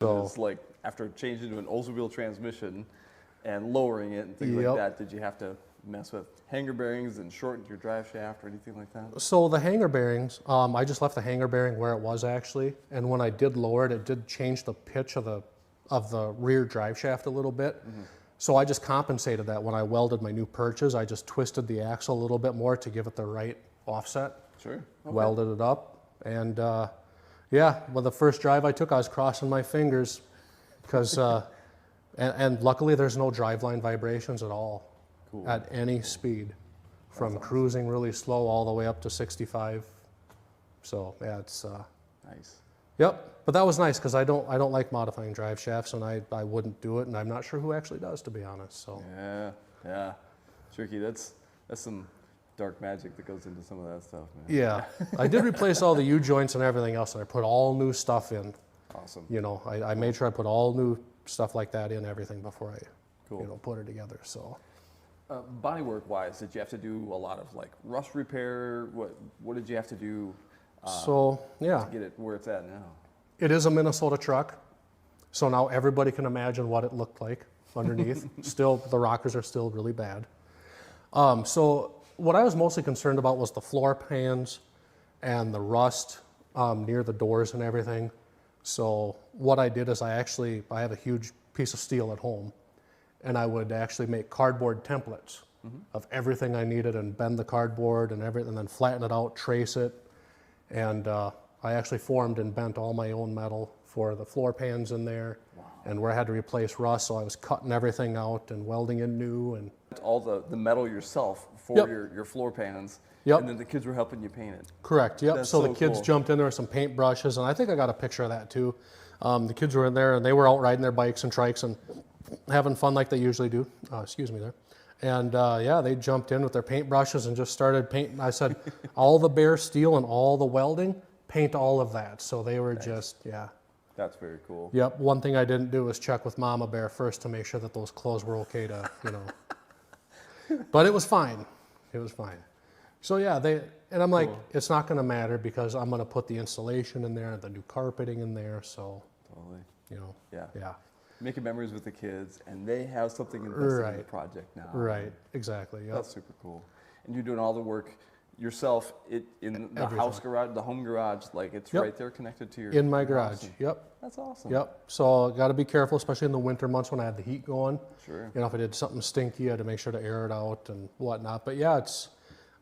So it's like after changing to an Oldsmobile transmission and lowering it and things like that, did you have to mess with hanger bearings and shorten your drive shaft or anything like that? So the hanger bearings, I just left the hanger bearing where it was actually, and when I did lower it, it did change the pitch of the rear drive shaft a little bit. So I just compensated that when I welded my new perches. I just twisted the axle a little bit more to give it the right offset. Sure. Okay. Welded it up, and yeah, well, the first drive I took, I was crossing my fingers because, and luckily there's no driveline vibrations at all. Cool. At any speed, from cruising really slow all the way up to 65. So yeah, it's nice. Yep, but that was nice because I don't like modifying drive shafts, and I wouldn't do it, and I'm not sure who actually does, to be honest. So yeah, tricky. That's some dark magic that goes into some of that stuff, man. Yeah, I did replace all the U joints and everything else, and I put all new stuff in. Awesome. You know, I made sure I put all new stuff like that in everything before I put it together. So. Bodywork wise, did you have to do a lot of like rust repair? What did you have to do to get it where it's at now? It is a Minnesota truck, so now everybody can imagine what it looked like underneath. Still, the rockers are still really bad. So what I was mostly concerned about was the floor pans and the rust near the doors and everything. So what I did is I have a huge piece of steel at home, and I would actually make cardboard templates of everything I needed and bend the cardboard and everything, and then flatten it out, trace it. And I actually formed and bent all my own metal for the floor pans in there. Wow. And where I had to replace rust, so I was cutting everything out and welding in new. And all the metal yourself for your floor pans. Yep. And then the kids were helping you paint it. Correct, yep. That's so the kids jumped in there with some paint brushes, and I think I got a picture of that too. The kids were in there, and they were out riding their bikes and trikes and having fun like they usually do. Excuse me there. And yeah, they jumped in with their paint brushes and just started painting. I said, all the bare steel and all the welding, paint all of that. So they were just, yeah. That's very cool. Yep, one thing I didn't do was check with Mama Bear first to make sure that those clothes were okay to, you know. But it was fine. It was fine. So yeah, and I'm like, it's not going to matter because I'm going to put the insulation in there, the new carpeting in there. So, totally. You know, yeah. Making memories with the kids, and they have something invested in the project now. Right, exactly. Yep. That's super cool. And you're doing all the work yourself in the house garage, the home garage, like it's right there connected to your in my garage. Awesome. Yep. That's awesome. Yep. So got to be careful, especially in the winter months when I had the heat going. Sure. You know, if I did something stinky, I had to make sure to air it out and whatnot. But yeah, it's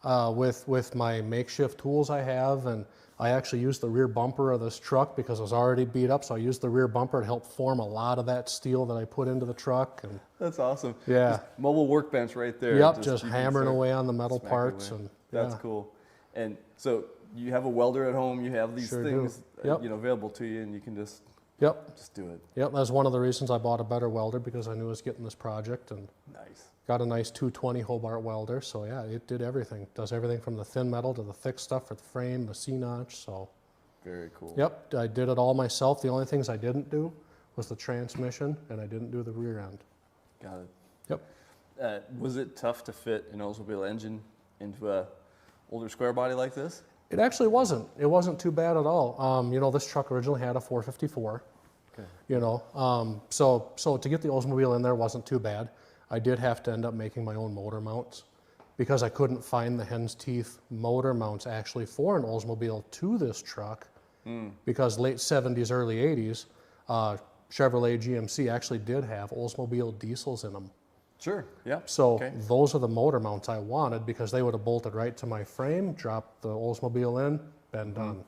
with my makeshift tools I have, and I actually used the rear bumper of this truck because it was already beat up, so I used the rear bumper to help form a lot of that steel that I put into the truck. And that's awesome. Yeah. Just mobile workbench right there. Yep, just hammering away on the metal parts. And that's cool. And so you have a welder at home, you have these things you know, available to you, and you can just do it. Yep, that's one of the reasons I bought a better welder, because I knew I was getting this project. And nice. Got a nice 220 Hobart welder, so yeah, it did everything. Does everything from the thin metal to the thick stuff for the frame, the C-notch, so. Very cool. Yep, I did it all myself. The only things I didn't do was the transmission, and I didn't do the rear end. Got it. Yep. Was it tough to fit an Oldsmobile engine into a older square body like this? It actually wasn't. It wasn't too bad at all. You know, this truck originally had a 454. Okay. You know, so to get the Oldsmobile in there wasn't too bad. I did have to end up making my own motor mounts because I couldn't find the hen's teeth motor mounts actually for an Oldsmobile to this truck because late 70s, early 80s, Chevrolet GMC actually did have Oldsmobile diesels in them. Sure, yeah. So those are the motor mounts I wanted because they would have bolted right to my frame, dropped the Oldsmobile in, been done.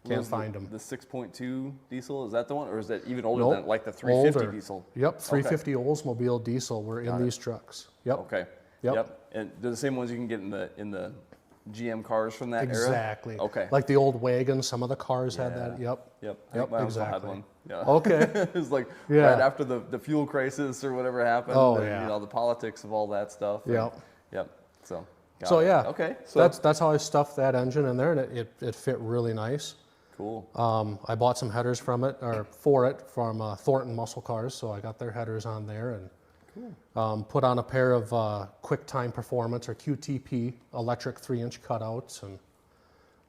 Can't find them. The 6.2 diesel, is that the one? Or is that even older than like the 350 diesel? Yep, 350 Oldsmobile diesel were in these trucks. Yep. Okay. Yep. And they're the same ones you can get in the GM cars from that era? Exactly. Okay. Like the old wagons, some of the cars had that. Yep. Yep. My uncle had one. Yeah. Okay. It was like right after the fuel crisis or whatever happened. Oh, and, you know, the politics of all that stuff. Yep. Yep. So yeah. Okay. So that's how I stuffed that engine in there, and it fit really nice. Cool. I bought some headers from Thornton Muscle Cars, so I got their headers on there, and put on a pair of QuickTime Performance or QTP electric 3-inch cutouts, and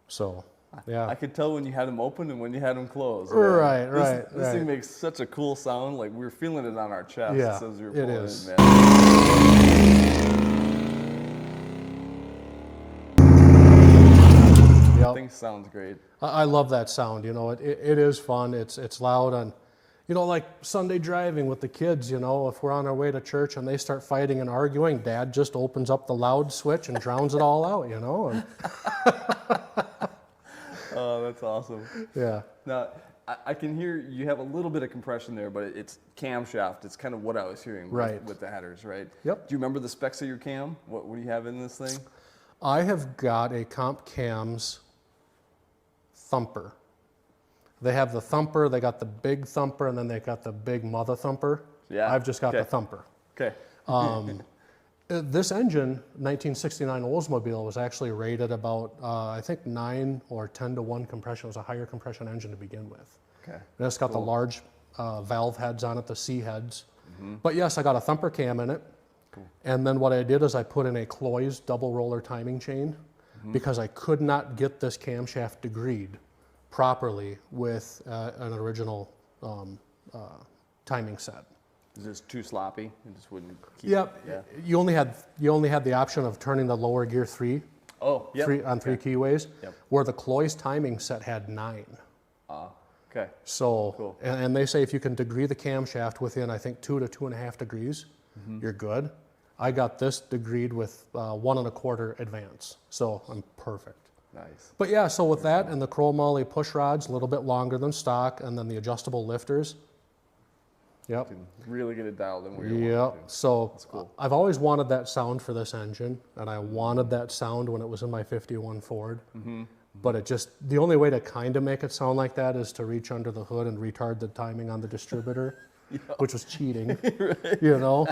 so Yeah. I could tell when you had them open and when you had them closed. Right, This thing makes such a cool sound. Like we were feeling it on our chest Yeah, as we were it pulling is. in, man. Yep. Thing sounds great. I love that sound. You know, it is fun. It's loud, and you know, like Sunday driving with the kids. You know, if we're on our way to church and they start fighting and arguing, Dad just opens up the loud switch and drowns it all out. You know. And Oh, that's awesome. yeah. Now, I can hear you have a little bit of compression there, but it's camshaft. It's kind of what I was hearing with the headers, right? Yep. Do you remember the specs of your cam? What do you have in this thing? I have got a Comp Cams thumper. They have the thumper, they got the big thumper, and then they got the big mother thumper. Yeah. I've just got the thumper. Okay. This engine, 1969 Oldsmobile, was actually rated about, I think 9 or 10 to 1 compression. It was a higher compression engine to begin with. Okay. And it's got the large valve heads on it, the C heads. But yes, I got a thumper cam in it. Cool. And then what I did is I put in a Cloy's double roller timing chain because I could not get this camshaft degreed properly with an original timing set. Is this too sloppy? It just wouldn't keep. Yep. Yeah. You only had the option of turning the lower gear 3 Oh, yep. on 3 keyways, Yep. where the Cloy's timing set had 9. Okay. So, Cool. and they say if you can degree the camshaft within, I think, 2 to 2.5 degrees, you're good. I got this degreed with 1 1/4 advance, so I'm perfect. Nice. But yeah, so with that and the chromoly push rods, a little bit longer than stock, and then the adjustable lifters. Yep. You can really get it dialed in where you Yep. want it to. So cool. I've always wanted that sound for this engine, and I wanted that sound when it was in my 51 Ford. But it just, the only way to kind of make it sound like that is to reach under the hood and retard the timing on the distributor, which was cheating, you know?